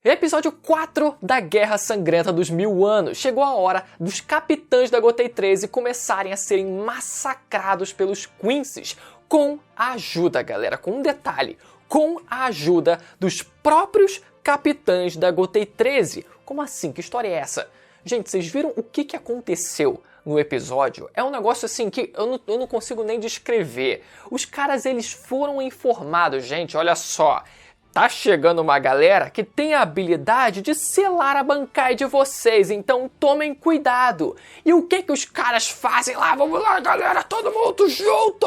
Episódio 4 da Guerra Sangrenta dos Mil Anos. Chegou a hora dos capitães da Gotei 13 começarem a serem massacrados pelos Quincy's. Com a ajuda, galera, com um detalhe, com a ajuda dos próprios capitães da Gotei 13. Como assim? Que história é essa? Gente, vocês viram o que aconteceu no episódio? É um negócio assim que eu não consigo nem descrever. Os caras, eles foram informados, gente, olha só. Tá chegando uma galera que tem a habilidade de selar a Bankai de vocês, então tomem cuidado. E o que os caras fazem lá? Vamos lá, galera, todo mundo junto!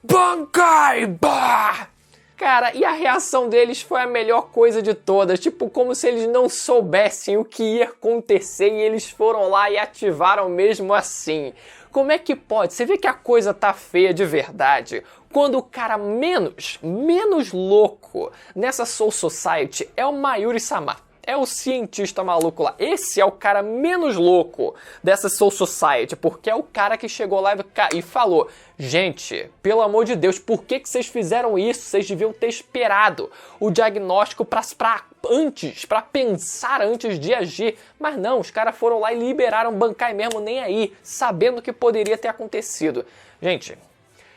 Bankai! Bah! Cara, e a reação deles foi a melhor coisa de todas, tipo, como se eles não soubessem o que ia acontecer e eles foram lá e ativaram mesmo assim. Como é que pode? Você vê que a coisa tá feia de verdade quando o cara menos louco nessa Soul Society é o Mayuri-sama. É o cientista maluco lá. Esse é o cara menos louco dessa Soul Society, porque é o cara que chegou lá e falou: gente, pelo amor de Deus, por que vocês fizeram isso? Vocês deviam ter esperado o diagnóstico pra pensar antes de agir. Mas não, os caras foram lá e liberaram Bankai mesmo, nem aí, sabendo que poderia ter acontecido. Gente,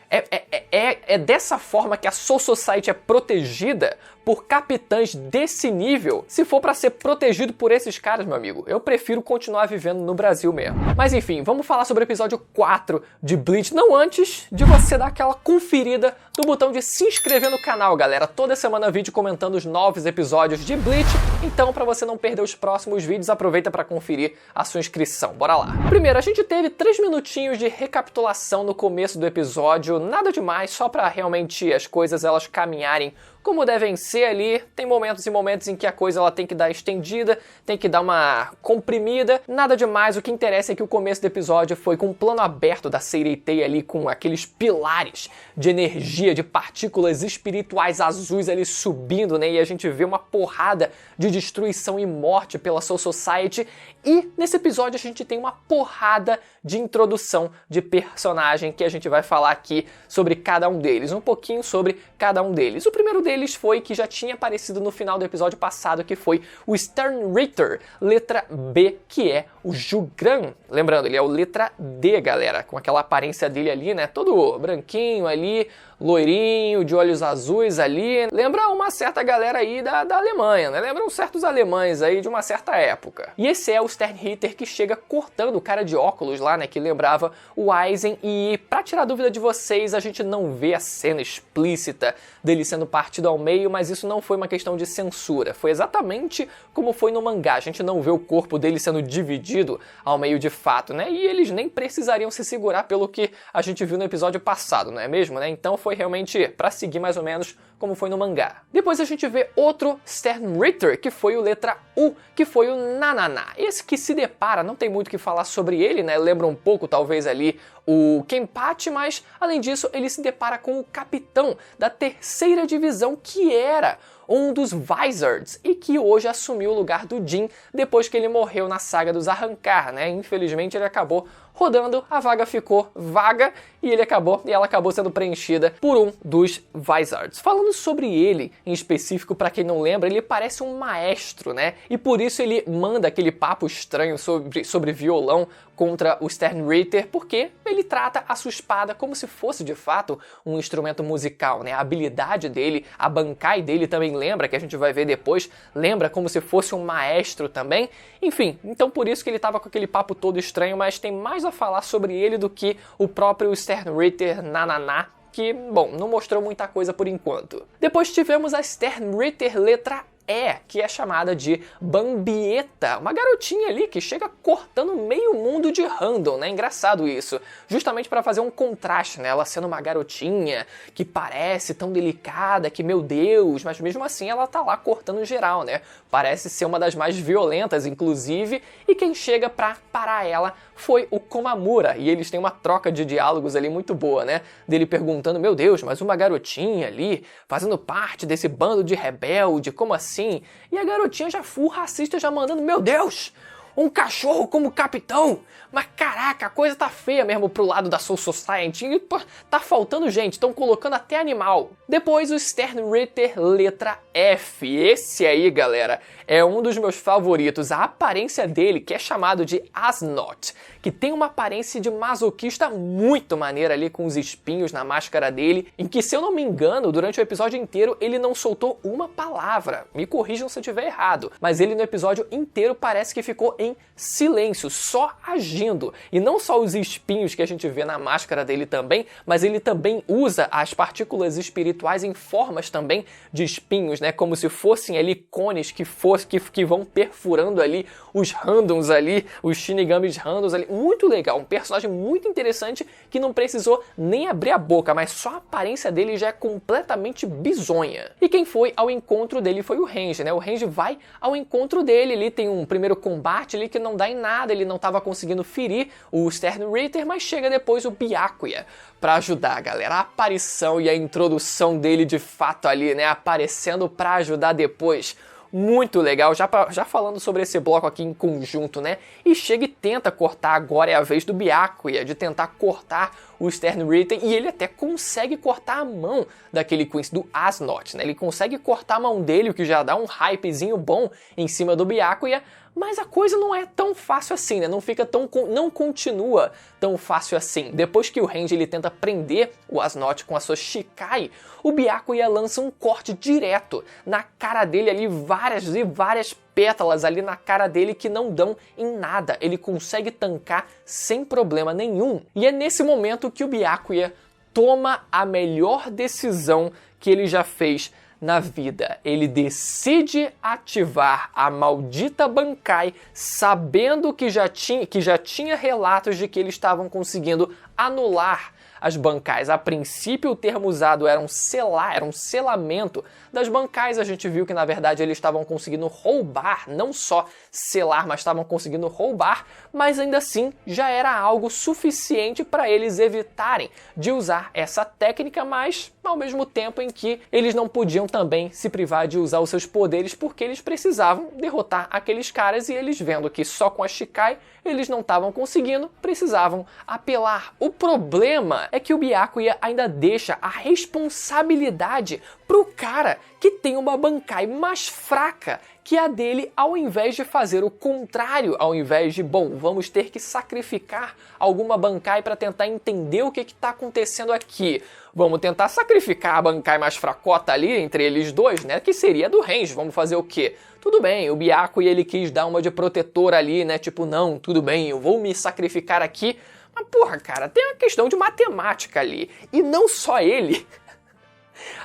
é dessa forma que a Soul Society é protegida por capitães desse nível. Se for pra ser protegido por esses caras, meu amigo, eu prefiro continuar vivendo no Brasil mesmo. Mas enfim, vamos falar sobre o episódio 4 de Bleach, não antes de você dar aquela conferida no botão de se inscrever no canal, galera. Toda semana vídeo comentando os novos episódios de Bleach, então pra você não perder os próximos vídeos, aproveita pra conferir a sua inscrição. Bora lá. Primeiro, a gente teve 3 minutinhos de recapitulação no começo do episódio, nada demais, só pra realmente as coisas elas caminharem como devem ser ali. Tem momentos e momentos em que a coisa ela tem que dar estendida, tem que dar uma comprimida, nada demais. O que interessa é que o começo do episódio foi com um plano aberto da Seireitei ali, com aqueles pilares de energia, de partículas espirituais azuis ali subindo, né? E a gente vê uma porrada de destruição e morte pela Soul Society. E nesse episódio a gente tem uma porrada de introdução de personagem que a gente vai falar aqui sobre cada um deles, um pouquinho sobre cada um deles. O primeiro deles foi que já tinha aparecido no final do episódio passado, que foi o Sternritter, letra B, que é o Jugran. Lembrando, ele é o letra D, galera, com aquela aparência dele ali, né, todo branquinho ali, loirinho, de olhos azuis ali. Lembra uma certa galera aí da Alemanha, né? Lembra uns certos alemães aí de uma certa época. E esse é o Sternritter que chega cortando o cara de óculos lá, né? Que lembrava o Aizen. E pra tirar dúvida de vocês, a gente não vê a cena explícita dele sendo partido ao meio, mas isso não foi uma questão de censura. Foi exatamente como foi no mangá. A gente não vê o corpo dele sendo dividido ao meio de fato, né? E eles nem precisariam se segurar pelo que a gente viu no episódio passado, não é mesmo, né? Então foi realmente pra seguir mais ou menos como foi no mangá. Depois a gente vê outro Sternritter, que foi o letra U, que foi o Nanana. Esse que se depara, não tem muito o que falar sobre ele, né? Lembra um pouco, talvez, ali o Kenpachi, mas, além disso, ele se depara com o capitão da 3ª divisão, que era um dos Vizards e que hoje assumiu o lugar do Jin depois que ele morreu na saga dos Arrancar, né? Infelizmente ele acabou rodando, a vaga ficou vaga e ela acabou sendo preenchida por um dos Vizards. Falando sobre ele em específico, para quem não lembra, ele parece um maestro, né? E por isso ele manda aquele papo estranho sobre violão contra o Sternritter, porque ele trata a sua espada como se fosse de fato um instrumento musical, né? A habilidade dele, a Bankai dele também lembra, que a gente vai ver depois, lembra como se fosse um maestro também. Enfim, então por isso que ele tava com aquele papo todo estranho, mas tem mais a falar sobre ele do que o próprio Sternritter Nanana, que, bom, não mostrou muita coisa por enquanto. Depois tivemos a Sternritter letra E, que é chamada de Bambieta, uma garotinha ali que chega cortando meio mundo de random, né? Engraçado isso. Justamente para fazer um contraste, né? Ela sendo uma garotinha que parece tão delicada, que meu Deus, mas mesmo assim ela tá lá cortando geral, né? Parece ser uma das mais violentas, inclusive, e quem chega pra parar ela foi o Komamura, e eles têm uma troca de diálogos ali muito boa, né? Dele perguntando, meu Deus, mas uma garotinha ali, fazendo parte desse bando de rebelde, como assim? E a garotinha já full racista, já mandando, meu Deus, Um cachorro como capitão? Mas caraca, a coisa tá feia mesmo pro lado da Soul Society. E, pô, tá faltando gente, estão colocando até animal. Depois o Sternritter letra F. Esse aí, galera, é um dos meus favoritos. A aparência dele, que é chamado de Asnot, que tem uma aparência de masoquista muito maneira ali com os espinhos na máscara dele, em que, se eu não me engano, durante o episódio inteiro ele não soltou uma palavra. Me corrijam se eu estiver errado, mas ele no episódio inteiro parece que ficou em silêncio, só agindo. E não só os espinhos que a gente vê na máscara dele também, mas ele também usa as partículas espirituais em formas também de espinhos, né? Como se fossem ali cones que vão perfurando ali os randoms ali, os Shinigamis randoms ali. Muito legal, um personagem muito interessante que não precisou nem abrir a boca, mas só a aparência dele já é completamente bizonha. E quem foi ao encontro dele foi o Renji, né? O Renji vai ao encontro dele, ele tem um primeiro combate ali que não dá em nada, ele não estava conseguindo ferir o Sternritter, mas chega depois o Byakuya para ajudar, galera. A aparição e a introdução dele de fato ali, né? Aparecendo para ajudar depois. Muito legal, já falando sobre esse bloco aqui em conjunto, né? E chega e tenta cortar, agora é a vez do Byakuya, de tentar cortar o Sternritter, e ele até consegue cortar a mão daquele Quincy, do Asnot, né? Ele consegue cortar a mão dele, o que já dá um hypezinho bom em cima do Byakuya, mas a coisa não é tão fácil assim, né? Não continua tão fácil assim. Depois que o Renji ele tenta prender o Asnot com a sua Shikai, o Byakuya lança um corte direto na cara dele ali, várias pétalas ali na cara dele que não dão em nada. Ele consegue tancar sem problema nenhum. E é nesse momento que o Byakuya toma a melhor decisão que ele já fez na vida. Ele decide ativar a maldita Bankai, sabendo que já tinha relatos de que eles estavam conseguindo anular as bancais. A princípio o termo usado era um selamento das bancais. A gente viu que na verdade eles estavam conseguindo roubar, não só selar, mas estavam conseguindo roubar, mas ainda assim já era algo suficiente para eles evitarem de usar essa técnica, mas ao mesmo tempo em que eles não podiam também se privar de usar os seus poderes, porque eles precisavam derrotar aqueles caras, e eles, vendo que só com a Shikai eles não estavam conseguindo, precisavam apelar. O problema é que o Byakuya ainda deixa a responsabilidade pro cara que tem uma Bankai mais fraca que a dele, ao invés de fazer o contrário, ao invés de, bom, vamos ter que sacrificar alguma Bankai para tentar entender o que está acontecendo aqui. Vamos tentar sacrificar a Bankai mais fracota ali, entre eles dois, né? Que seria a do Renji. Vamos fazer o quê? Tudo bem, o Byakuya ele quis dar uma de protetor ali, né? Tipo, não, tudo bem, eu vou me sacrificar aqui. Mas, porra, cara, tem uma questão de matemática ali. E não só ele.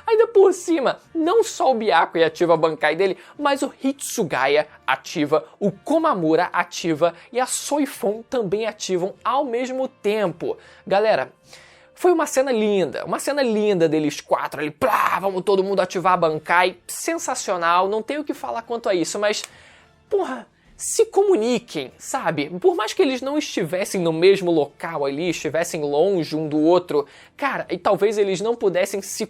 Ainda por cima, não só o Byakuya ativa a Bankai dele, mas o Hitsugaya ativa, o Komamura ativa e a Soifon também ativam ao mesmo tempo. Galera, foi uma cena linda deles quatro ali, plá, vamos todo mundo ativar a Bankai, sensacional, não tenho o que falar quanto a isso, mas, porra, se comuniquem, sabe? Por mais que eles não estivessem no mesmo local ali, estivessem longe um do outro, cara, e talvez eles não pudessem se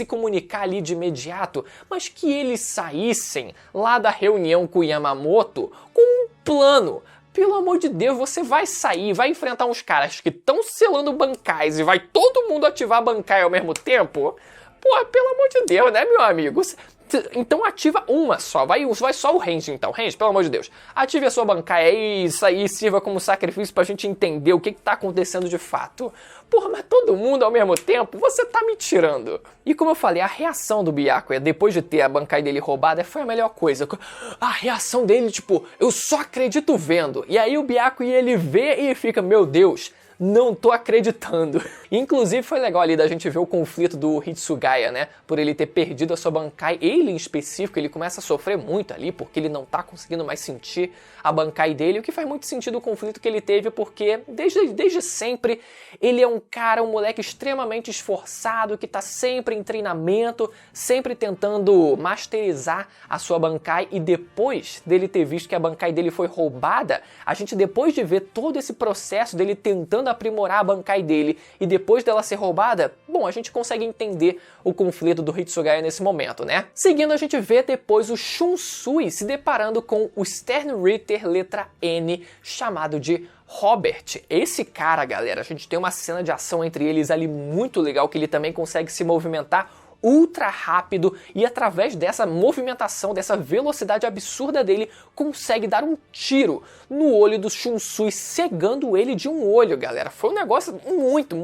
comunicar ali de imediato, mas que eles saíssem lá da reunião com o Yamamoto com um plano. Pelo amor de Deus, você vai sair, vai enfrentar uns caras que estão selando bancais e vai todo mundo ativar a Bankai ao mesmo tempo? Pô, pelo amor de Deus, né, meu amigo? Então ativa uma só, vai só o Renji então. Renji, pelo amor de Deus, ative a sua Bankai aí, isso aí sirva como sacrifício pra gente entender o que tá acontecendo de fato. Porra, mas todo mundo ao mesmo tempo? Você tá me tirando. E como eu falei, a reação do Byakuya depois de ter a Bankai dele roubada foi a melhor coisa. A reação dele, tipo, eu só acredito vendo. E aí o Byakuya ele vê e fica, meu Deus, não tô acreditando. Inclusive foi legal ali da gente ver o conflito do Hitsugaya, né? Por ele ter perdido a sua Bankai. Ele em específico, ele começa a sofrer muito ali, porque ele não tá conseguindo mais sentir a Bankai dele, o que faz muito sentido o conflito que ele teve, porque desde sempre ele é um cara, um moleque extremamente esforçado, que tá sempre em treinamento, sempre tentando masterizar a sua Bankai, e depois dele ter visto que a Bankai dele foi roubada, a gente, depois de ver todo esse processo dele tentando aprimorar a Bankai dele e depois dela ser roubada, bom, a gente consegue entender o conflito do Hitsugaya nesse momento, né? Seguindo, a gente vê depois o Shunsui se deparando com o Sternritter letra N, chamado de Robert. Esse cara, galera, a gente tem uma cena de ação entre eles ali muito legal, que ele também consegue se movimentar ultra rápido e através dessa movimentação, dessa velocidade absurda dele, consegue dar um tiro no olho do Shunsui, cegando ele de um olho, galera. Foi um negócio muito...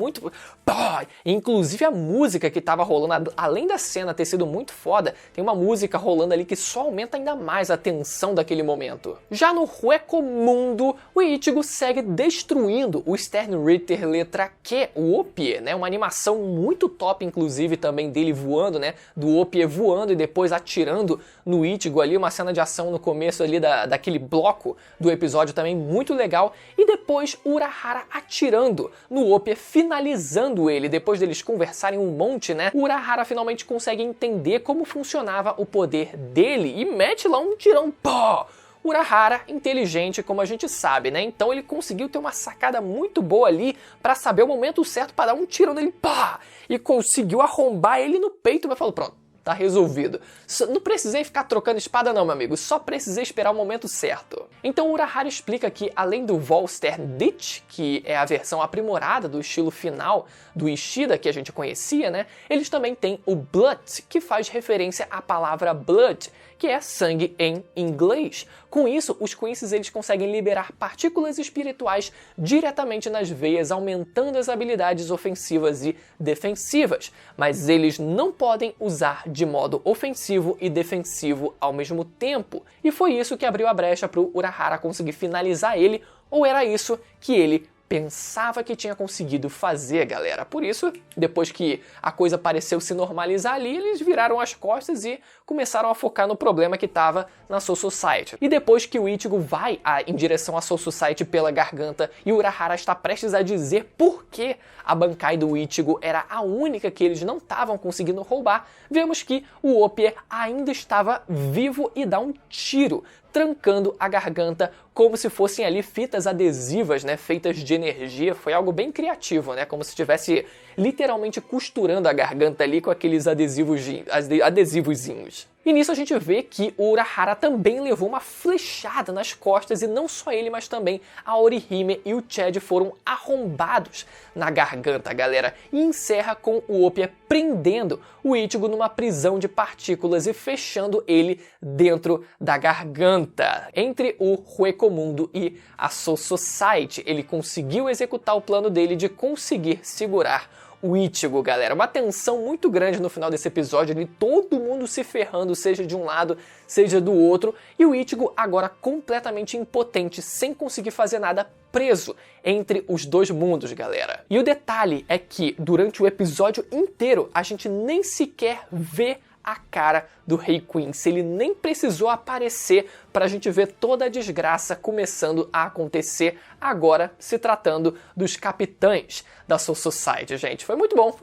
Inclusive a música que tava rolando, além da cena ter sido muito foda, tem uma música rolando ali que só aumenta ainda mais a tensão daquele momento. Já no Huecomundo, o Ichigo segue destruindo o Sternritter letra Q, o Opie, né? Uma animação muito top, inclusive, também dele voando, né? Do Opie voando e depois atirando no Ichigo ali, uma cena de ação no começo ali daquele bloco do episódio também muito legal. E depois o Urahara atirando no Opie, finalizando ele. Depois deles conversarem um monte, né? O Urahara finalmente consegue entender como funcionava o poder dele e mete lá um tirão, pô! Urahara, inteligente, como a gente sabe, né? Então ele conseguiu ter uma sacada muito boa ali pra saber o momento certo pra dar um tiro nele, pá! E conseguiu arrombar ele no peito, mas falou, pronto, tá resolvido. Não precisei ficar trocando espada não, meu amigo, só precisei esperar o momento certo. Então o Urahara explica que, além do Volstern Ditch, que é a versão aprimorada do estilo final do Ishida que a gente conhecia, né? Eles também têm o Blood, que faz referência à palavra blood, que é sangue em inglês. Com isso, os Quincy's eles conseguem liberar partículas espirituais diretamente nas veias, aumentando as habilidades ofensivas e defensivas, mas eles não podem usar de modo ofensivo e defensivo ao mesmo tempo. E foi isso que abriu a brecha para o Urahara conseguir finalizar ele, ou era isso que ele pensava que tinha conseguido fazer, galera. Por isso, depois que a coisa pareceu se normalizar ali, eles viraram as costas e começaram a focar no problema que estava na Soul Society. E depois que o Ichigo vai em direção à Soul Society pela garganta e o Urahara está prestes a dizer por que a Bankai do Ichigo era a única que eles não estavam conseguindo roubar, vemos que o Opie ainda estava vivo e dá um tiro, trancando a garganta como se fossem ali fitas adesivas, né, feitas de energia. Foi algo bem criativo, né, como se estivesse literalmente costurando a garganta ali com aqueles adesivozinhos. E nisso a gente vê que o Urahara também levou uma flechada nas costas, e não só ele, mas também a Orihime e o Chad foram arrombados na garganta, galera. E encerra com o Opie prendendo o Ichigo numa prisão de partículas e fechando ele dentro da garganta. Entre o Huecomundo e a Soul Society, ele conseguiu executar o plano dele de conseguir segurar o Ichigo, galera. Uma tensão muito grande no final desse episódio, ali todo mundo se ferrando, seja de um lado, seja do outro, e o Ichigo agora completamente impotente, sem conseguir fazer nada, preso entre os dois mundos, galera. E o detalhe é que durante o episódio inteiro a gente nem sequer vê a cara do Rei Quincy, ele nem precisou aparecer para a gente ver toda a desgraça começando a acontecer agora, se tratando dos capitães da Soul Society, gente. Foi muito bom,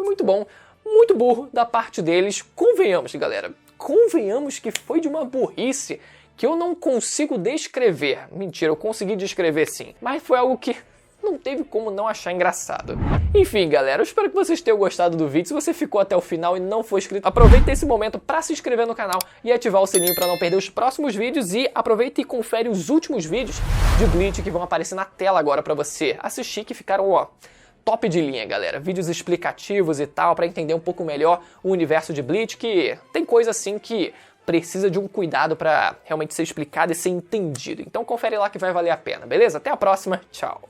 muito burro da parte deles, convenhamos, galera, convenhamos que foi de uma burrice que eu não consigo descrever. Mentira, eu consegui descrever sim, mas foi algo que não teve como não achar engraçado. Enfim, galera, eu espero que vocês tenham gostado do vídeo. Se você ficou até o final e não foi inscrito, aproveita esse momento para se inscrever no canal e ativar o sininho para não perder os próximos vídeos. E aproveita e confere os últimos vídeos de Bleach que vão aparecer na tela agora para você assistir, que ficaram, ó, top de linha, galera. Vídeos explicativos e tal, para entender um pouco melhor o universo de Bleach, que tem coisa assim que precisa de um cuidado para realmente ser explicado e ser entendido. Então confere lá que vai valer a pena, beleza? Até a próxima, tchau!